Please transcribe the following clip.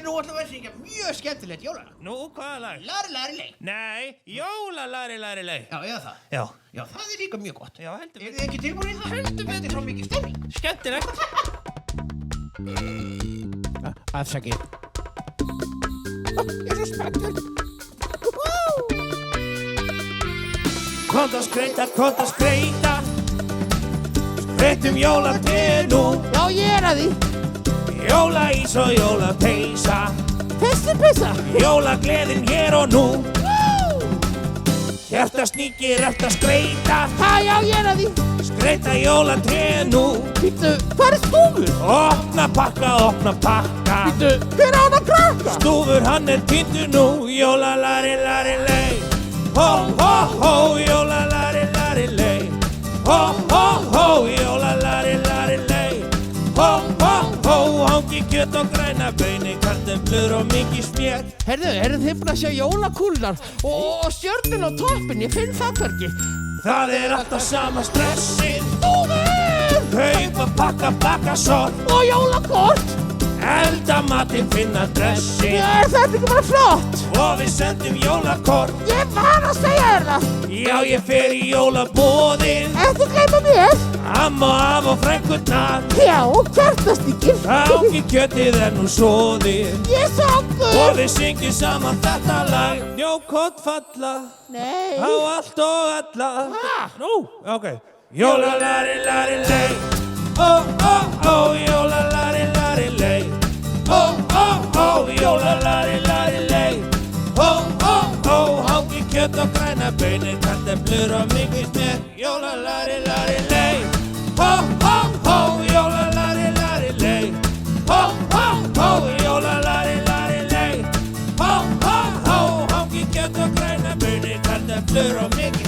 nú ætlum við að syngja mjög skemmtilegt jólalag. Nú, hvaða lag? Lari, lari, lei. Nei, jólalari, lari, lei. Já, eða það. Já. Já, það er líka mjög gott. Já, heldur Eru þið ekki tilbúin í það? Heldur Þetta er svo mikið stemming. Skemmtilegt. Afsakið. Ég er svo spenntur. Komdu að skreita. Skreitum jólatréð nú. Já, ég er að því. Jólaís og jólapeysa. Þessi peysa. Jólagleðin hér og nú. Hjartasníkir eftir að skreita. Ha, já, ég er að því. Skreita jólatréð nú. Býttu, hvað er stúfur? Opna pakka. Býttu, hver á hann að krakka? Stúfur hann er týndur nú. Jólalari, lari, lei. Hó, hó, hó, jólalari, lari, lei. Hó, hó, hó, jólalari, lari, lei. Hó, hó, hó, hangi kjöt og græna beini, kartöflur og mikið smér. Heyrðu þið búin að sjá jólakúlurnar og stjörnun á toppinn, ég finn það hvergi. Það er alltaf sama stressið. Stúfur! Kaupa, pakka, baka, sorg. Og jólakort! Elda matinn, finna dressið. Er þetta ekki bara flott? Og við sendum jólakort. Ég var að segja þér það. Já, ég fer í jólabóðin. Ekki gleyma mér. Amma, af og frænkurnar. Já, og kertastíkir. Hangi kjötið er nú soðið. Ég sangur. Og við syngjum saman þetta lag. Snjókorn falla Nei. á allt og alla. Ha? Nú, ok. Jólalari, lari, lei. Ó, ó, ó, jólalari, lari, lei. Ó, ó, ó, jólalari, lari, lei. Ó, ó, ó, hangi kjöt og græna beini, kartöflur og mikið smér. Jólalari, lari, lei. Ó, ó, ó, jólalari, lari, lei. Ó, ó, ó, jólalari, lari, lei. Ó, ó, ó, hangi kjöt og græna beini, kartöflur og mikið